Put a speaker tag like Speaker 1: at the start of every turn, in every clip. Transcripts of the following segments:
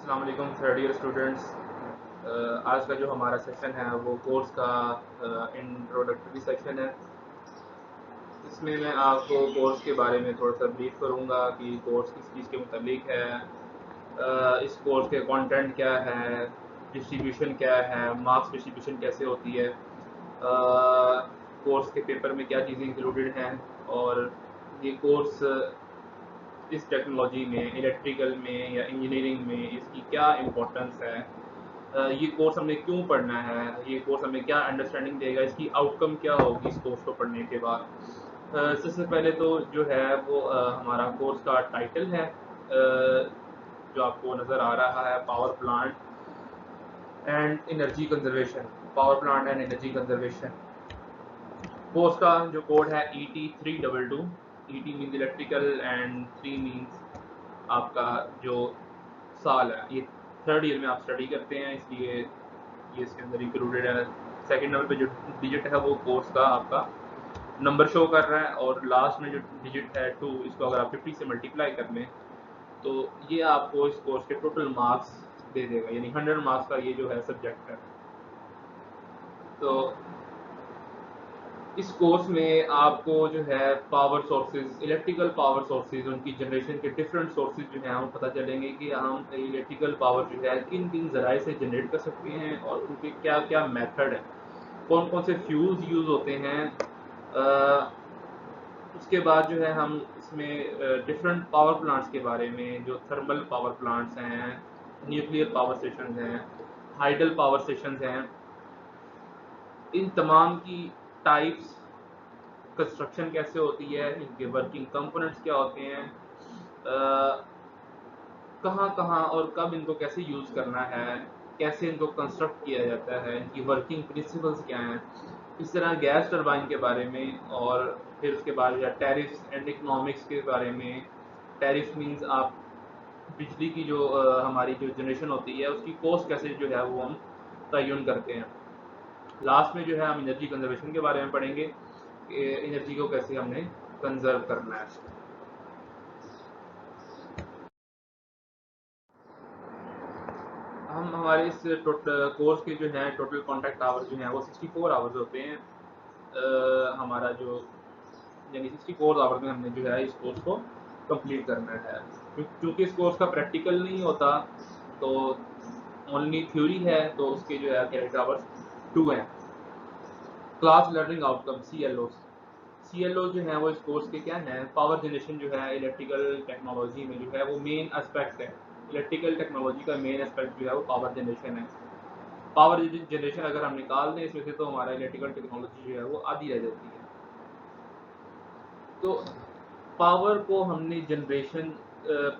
Speaker 1: अस्सलाम वालेकुम third year students. आज का जो हमारा सेशन है वो कोर्स का इंट्रोडक्टरी सेशन है। इसमें मैं आपको कोर्स के बारे में थोड़ा सा ब्रीफ करूँगा कि कोर्स किस चीज़ के मुतालिक है, इस कोर्स के कंटेंट क्या है, डिस्ट्रीब्यूशन क्या है, मार्क्स डिस्ट्रीब्यूशन कैसे होती है, कोर्स के पेपर में क्या चीज़ें इंक्लूडेड हैं, और ये कोर्स इस टेक्नोलॉजी में, इलेक्ट्रिकल में या इंजीनियरिंग में इसकी क्या इम्पोर्टेंस है, ये कोर्स हमें क्यों पढ़ना है, ये कोर्स हमें क्या अंडरस्टैंडिंग देगा, इसकी आउटकम क्या होगी इस कोर्स को पढ़ने के बाद। सबसे पहले तो जो है वो हमारा कोर्स का टाइटल है, जो आपको नज़र आ रहा है, power plant and energy conservation. Power plant and energy conservation. Course का जो कोड है ET322। ET means electrical and 3 means आपका जो साल है। ये थर्ड ईयर में आप स्टडी करते हैं, इसलिए ये इसके अंदर इंक्लूडेड है। सेकंड नंबर पे जो डिजिट है वो कोर्स का आपका नंबर शो कर रहा है, और लास्ट में जो डिजिट है 2, इसको अगर आप 50 से मल्टीप्लाई कर लें तो ये आपको इस कोर्स के टोटल मार्क्स दे देगा, यानी 100 मार्क्स का ये जो है सब्जेक्ट है। तो इस कोर्स में आपको जो है power sources, electrical power sources, उनकी जनरेशन के डिफरेंट सोर्सेज जो हैं वो पता चलेंगे कि हम इलेक्ट्रिकल पावर जो है किन किन ज़राए से जनरेट कर सकते हैं और उनके क्या क्या मेथड है, कौन कौन से फ्यूल्स यूज़ होते हैं। उसके बाद जो है हम इसमें डिफरेंट पावर प्लांट्स के बारे में, जो थर्मल पावर प्लांट्स हैं, न्यूक्लियर पावर स्टेशन हैं, हाइडल पावर स्टेशन हैं, इन तमाम की टाइप्स, कंस्ट्रक्शन कैसे होती है, इनके वर्किंग कंपोनेंट्स क्या होते हैं, कहाँ कहाँ और कब इनको कैसे यूज़ करना है, कैसे इनको कंस्ट्रक्ट किया जाता है, इनकी वर्किंग प्रिंसिपल्स क्या हैं, इस तरह गैस टरबाइन के बारे में, और फिर उसके बाद या टैरिफ्स एंड इकोनॉमिक्स के बारे में। टैरिफ मीन्स आप बिजली की जो हमारी जो जनरेशन होती है उसकी कॉस्ट कैसे जो है वो हम तयन करते हैं। लास्ट में जो है हम एनर्जी कंजर्वेशन के बारे में पढ़ेंगे कि एनर्जी को कैसे हमने कंजर्व करना है। हम हमारे इस कोर्स के जो है टोटल कॉन्टैक्ट आवर्स जो हैं वो 64 आवर्स होते हैं। हमारा जो यानी 64 आवर्स में हमने जो है इस कोर्स को कंप्लीट करना है। क्योंकि इस कोर्स का प्रैक्टिकल नहीं होता, तो ओनली थ्योरी है, तो उसके जो है क्रेडिट आवर्स 2 हैं। क्लास लर्निंग आउटकम CLO जो है वो इस कोर्स के क्या हैं, पावर जनरेशन जो है इलेक्ट्रिकल टेक्नोलॉजी में जो है वो मेन एस्पेक्ट है। इलेक्ट्रिकल टेक्नोलॉजी का मेन एस्पेक्ट जो है वो पावर जनरेशन है। पावर जनरेशन अगर हम निकाल दें इसमें से तो हमारा इलेक्ट्रिकल टेक्नोलॉजी जो है वो आधी रह जाती है। तो पावर को हमने जनरेशन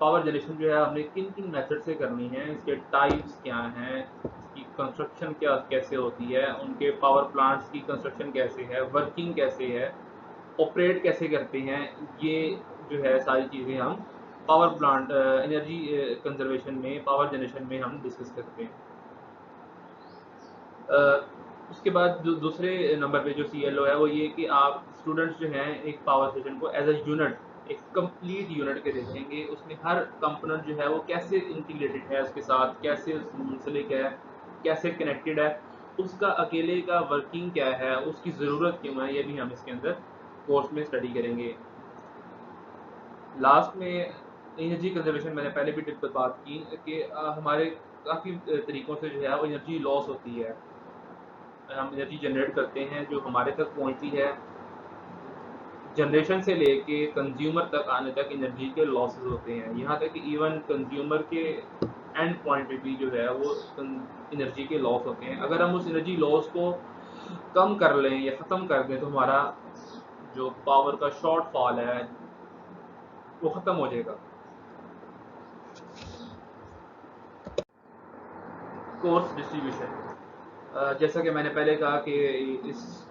Speaker 1: पावर जनरेशन जो है हमने किन किन मेथड से करनी है, इसके टाइप्स क्या हैं, इसकी कंस्ट्रक्शन क्या कैसे होती है, उनके पावर प्लांट्स की कंस्ट्रक्शन कैसे है, वर्किंग कैसे है, ऑपरेट कैसे करते हैं, ये जो है सारी चीज़ें हम पावर प्लांट एनर्जी कंजर्वेशन में, पावर जनरेशन में हम डिस्कस करते हैं। उसके बाद जो दूसरे नंबर पे जो CLO है वो ये कि आप स्टूडेंट्स जो हैं एक पावर स्टेशन को एज अ यूनिट, एक कंप्लीट यूनिट के देखेंगे, उसमें हर कंपोनेंट जो है वो कैसे इंटीग्रेटेड है, उसके साथ कैसे मुंसलिक है, कैसे कनेक्टेड है, उसका अकेले का वर्किंग क्या है, उसकी ज़रूरत क्यों है, ये भी हम इसके अंदर कोर्स में स्टडी करेंगे। लास्ट में एनर्जी कंजर्वेशन, मैंने पहले भी बात की कि हमारे काफ़ी तरीक़ों से जो है वो एनर्जी लॉस होती है। हम एनर्जी जनरेट करते हैं जो हमारे तक पहुंचती है, जनरेशन से लेके कंज्यूमर तक आने तक एनर्जी के लॉसेस होते हैं। यहाँ तक कि इवन कंज्यूमर के एंड पॉइंट पे भी जो है वो एनर्जी के लॉस होते हैं। अगर हम उस एनर्जी लॉस को कम कर लें या ख़त्म कर दें तो हमारा जो पावर का शॉर्टफॉल है वो ख़त्म हो जाएगा। कोर्स डिस्ट्रीब्यूशन, जैसा कि मैंने पहले कहा कि इस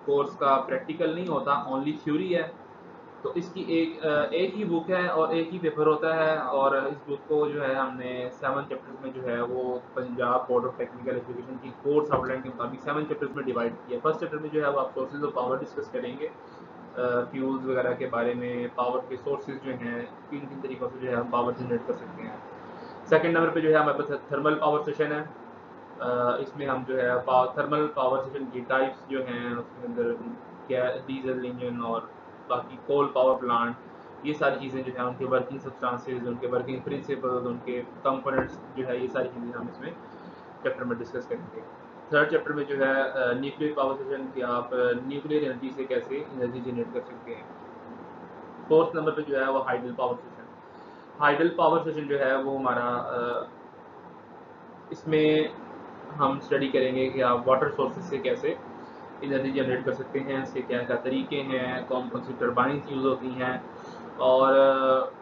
Speaker 1: कोर्स का प्रैक्टिकल नहीं होता, ओनली थ्योरी है। तो इसकी एक ही बुक है और एक ही पेपर होता है, और इस बुक को जो है हमने 7 चैप्टर्स में जो है वो Punjab board of technical education की कोर्स आउटलाइन के मुताबिक 7 चैप्टर्स में डिवाइड किया। फर्स्ट चैप्टर में जो है वो आप सोर्सेज ऑफ पावर डिस्कस करेंगे, फ्यूल्स वगैरह के बारे में, पावर के सोर्सेज जो हैं, किन किन तरीक़ों से जो है हम पावर जनरेट कर सकते हैं। सेकंड नंबर पे जो है हमारे पास थर्मल पावर स्टेशन है। इसमें हम जो है थर्मल पावर स्टेशन की टाइप्स जो हैं उसके अंदर डीजल इंजन और बाकी कोल पावर प्लांट, ये सारी चीज़ें जो है उनके वर्किंग सब्सटेंसेस, उनके वर्किंग प्रिंसिपल्स, उनके कंपोनेंट्स जो है ये सारी चीज़ें हम इसमें चैप्टर में डिस्कस करेंगे। थर्ड चैप्टर में जो है न्यूक्लियर पावर स्टेशन कि आप न्यूक्लियर एनर्जी से कैसे एनर्जी जनरेट कर सकते हैं। फोर्थ नंबर पे जो है वो hydel power station. Hydel power station जो है वो हमारा इसमें हम स्टडी करेंगे कि आप वाटर सोर्सेज से कैसे एनर्जी जनरेट कर सकते हैं, इसके क्या क्या तरीके हैं, कौन कौन सी टर्बाइंस यूज़ होती हैं और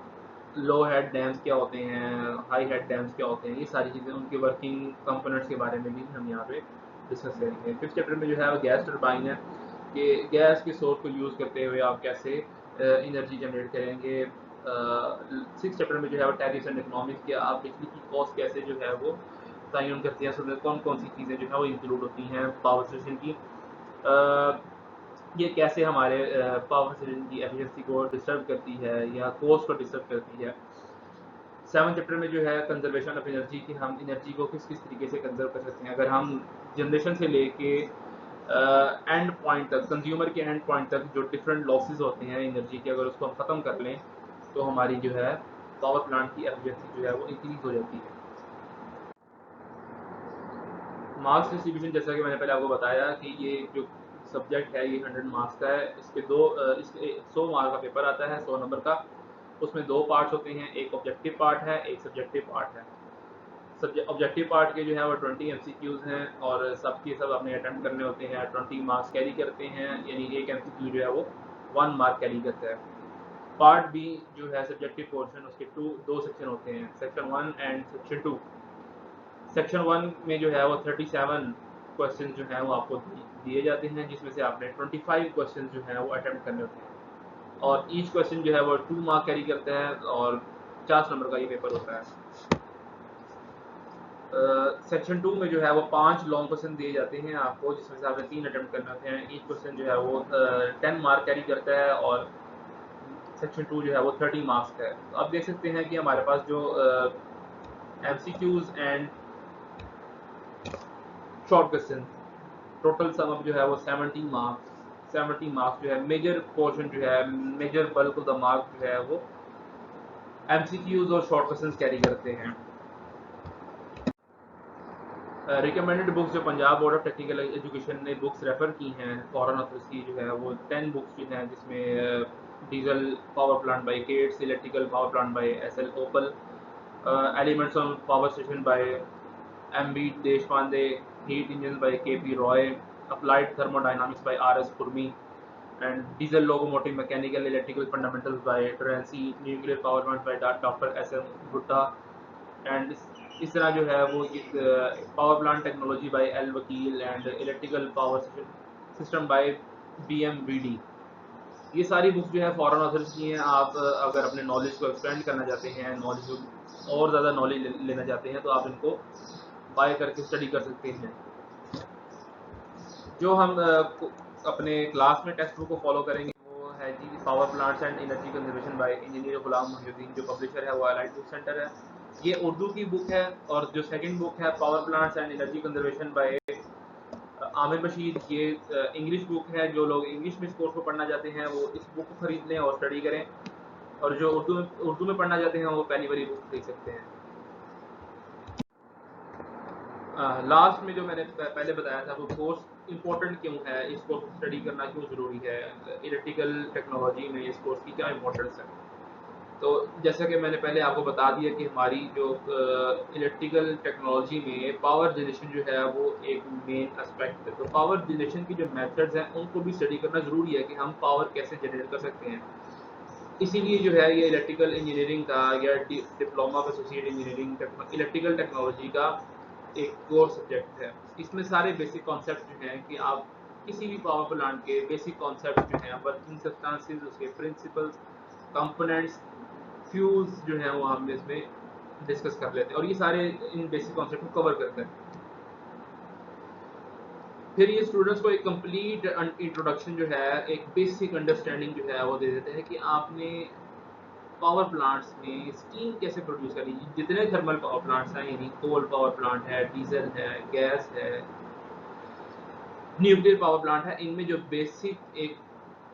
Speaker 1: लो हेड डैम्स क्या होते हैं, हाई हेड डैम्स क्या होते हैं, ये सारी चीज़ें उनके वर्किंग कंपोनेंट्स के बारे में भी हम यहाँ पे डिस्कस करेंगे। फिफ्थ चैप्टर में जो है वो गैस टर्बाइन है कि गैस के सोर्स को यूज़ करते हुए आप कैसे एनर्जी जनरेट करेंगे। सिक्स चैप्टर में जो है वो टैरिफ्स एंड इकोनॉमिक्स कि आप बिजली की कॉस्ट कैसे जो है वो तयन करती है, उसमें कौन कौन सी चीज़ें जो है वो इंक्लूड होती हैं पावर स्टेशन की, ये कैसे हमारे पावर स्टेशन की एफिशिएंसी को डिस्टर्ब करती है या कॉस्ट को डिस्टर्ब करती है। सेवन चैप्टर में जो है कंजर्वेशन ऑफ एनर्जी कि हम एनर्जी को किस किस तरीके से कंजर्व कर सकते हैं। अगर हम जनरेशन से लेके एंड पॉइंट तक, कंज्यूमर के एंड पॉइंट तक जो डिफरेंट लॉसेस होते हैं एनर्जी के, अगर उसको हम ख़त्म कर लें तो हमारी जो है पावर प्लांट की एफिशिएंसी जो है वो इंक्रीज हो जाती है। मार्क्स डिस्ट्रीब्यूशन जैसा कि मैंने पहले आपको बताया कि ये जो सब्जेक्ट है ये 100 मार्क्स का है। इसके 100 मार्क का पेपर आता है 100 नंबर का। उसमें दो पार्ट्स होते हैं, एक ऑब्जेक्टिव पार्ट है, एक सब्जेक्टिव पार्ट है। ऑब्जेक्टिव पार्ट के जो है वो 20 MCQs हैं और सबके सब अपने अटेम्प्ट करने होते हैं। 20 मार्क्स कैरी करते हैं, यानी एक MCQ जो है वो 1 मार्क कैरी करता है। पार्ट बी जो है सब्जेक्टिव पोर्शन, उसके दो सेक्शन होते हैं, सेक्शन 1 एंड सेक्शन 2। सेक्शन 1 में जो है वो 37 क्वेश्चन जो हैं वो आपको दिए जाते हैं, जिसमें से आपने 25 क्वेश्चन जो हैं वो अटेम्प्ट करने होते हैं और ईच क्वेश्चन जो है वो 2 मार्क कैरी करता है और 50 नंबर का ये पेपर होता है। सेक्शन 2 में जो है वो 5 लॉन्ग क्वेश्चन दिए जाते हैं आपको, जिसमें से आपने 3 अटेम्प्ट करने होते हैं। ईच क्वेश्चन जो है वो 10 मार्क कैरी करता है और सेक्शन 2 जो है वो 30 मार्क्स का है। तो आप देख सकते हैं कि हमारे पास जो MCQs and short question total sum up जो है वो 70 मार्क्स जो है मेजर पोर्शन जो है, major bulk of the marks जो है वो MCQs और शॉर्ट क्वेश्चंस कैरी करते हैं। रिकमेंडेड बुक्स जो Punjab board of technical education ने बुक्स रेफर की हैं फॉरेन ऑथर्स की जो है वो 10 बुक्स जो हैं, जिसमें diesel power plant by Kates, electrical power plant by SL Uppal, elements on power station by MB Deshpande, heat engine by KP Roy, applied thermodynamics by RS Khurmi and diesel locomotive mechanical electrical fundamentals by ट्रेंसी, nuclear power plant by Dr. SM Bhutta and इस तरह जो है वो power plant technology by L Wakil and electrical power system by BMVD। ये सारी books जो है फॉरेन ऑथर्स की हैं। आप अगर अपने नॉलेज को एक्सपेंड करना चाहते हैं, नॉलेज और ज़्यादा नॉलेज लेना चाहते हैं, तो आप इनको बाय करके स्टडी कर सकते हैं। जो हम अपने क्लास में टेक्स्ट बुक को फॉलो करेंगे वो है जी power plants and energy conservation by engineer Ghulam Mohiuddin. जो पब्लिशर है वो अलाइड बुक सेंटर है। ये उर्दू की बुक है। और जो सेकंड बुक है power plants and energy conservation by Aamir Bashir, ये इंग्लिश बुक है। जो लोग इंग्लिश में इस कोर्स को पढ़ना चाहते हैं वो इस बुक को खरीद लें और स्टडी करें, और जो उर्दू में पढ़ना चाहते हैं वो पहली बारी बुक देख सकते हैं। लास्ट में जो मैंने पहले बताया था वो कोर्स इम्पोर्टेंट क्यों है, इस कोर्स को स्टडी करना क्यों ज़रूरी है, इलेक्ट्रिकल टेक्नोलॉजी में इस कोर्स की क्या इम्पोर्टेंस है। तो जैसा कि मैंने पहले आपको बता दिया कि हमारी जो इलेक्ट्रिकल टेक्नोलॉजी में पावर जनरेशन जो है वो एक मेन एस्पेक्ट है। तो पावर जनरेशन की जो मेथड्स हैं उनको भी स्टडी करना ज़रूरी है कि हम पावर कैसे जनरेट कर सकते हैं। इसीलिए जो है ये इलेक्ट्रिकल इंजीनियरिंग का या diploma of associate engineering electrical technology का एक कोर सब्जेक्ट है। इसमें सारे बेसिक कॉन्सेप्ट जो हैं कि आप किसी भी पावर प्लांट के बेसिक कॉन्सेप्ट जो हैं, वर्किंग सब्सटेंसेस, उसके प्रिंसिपल्स, कंपोनेंट्स, फ्यूल्स जो हैं वो हम इसमें डिस्कस कर लेते हैं और ये सारे इन बेसिक कॉन्सेप्ट को कवर करते हैं। फिर ये स्टूडेंट्स को एक कंप्लीट इंट्रोडक्शन जो है, एक बेसिक अंडरस्टैंडिंग जो है वो दे देते हैं कि आपने पावर प्लांट्स में स्टीम कैसे प्रोड्यूस करनी, जितने थर्मल पावर प्लांट्स हैं, यानी कोल पावर प्लांट है, डीजल है, गैस है, न्यूक्लियर पावर प्लांट है, इनमें जो बेसिक एक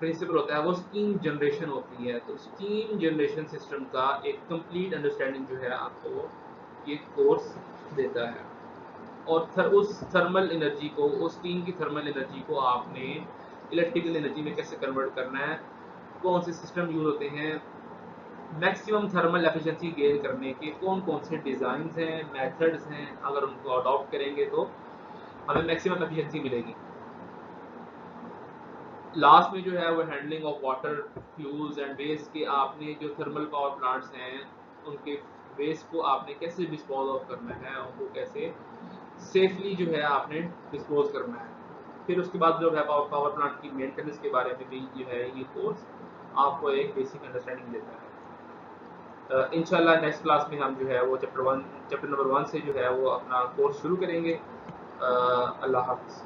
Speaker 1: प्रिंसिपल होता है वो स्टीम जनरेशन होती है। तो स्टीम जनरेशन सिस्टम का एक कंप्लीट अंडरस्टैंडिंग जो है आपको ये कोर्स देता है। और उस थर्मल एनर्जी को, उस स्टीम की थर्मल एनर्जी को आपने इलेक्ट्रिकल एनर्जी में कैसे कन्वर्ट करना है, कौन से सिस्टम यूज होते हैं, मैक्सिमम थर्मल एफिशिएंसी गेन करने के कौन कौन से डिज़ाइन हैं, मेथड्स हैं, अगर उनको अडॉप्ट करेंगे तो हमें मैक्सिमम एफिशिएंसी मिलेगी। लास्ट में जो है वो handling of water, fuels and waste के, आपने जो थर्मल पावर प्लांट्स हैं उनके वेस्ट को आपने कैसे डिस्पोज ऑफ करना है, उनको कैसे सेफली जो है आपने डिस्पोज करना है। फिर उसके बाद जो है पावर प्लांट की मेंटेनेंस के बारे में भी जो है ये कोर्स आपको एक बेसिक अंडरस्टैंडिंग देता है। इंशाल्लाह नेक्स्ट क्लास में हम जो है वो चैप्टर नंबर 1 से जो है वो अपना कोर्स शुरू करेंगे। अल्लाह हाफ़िज़।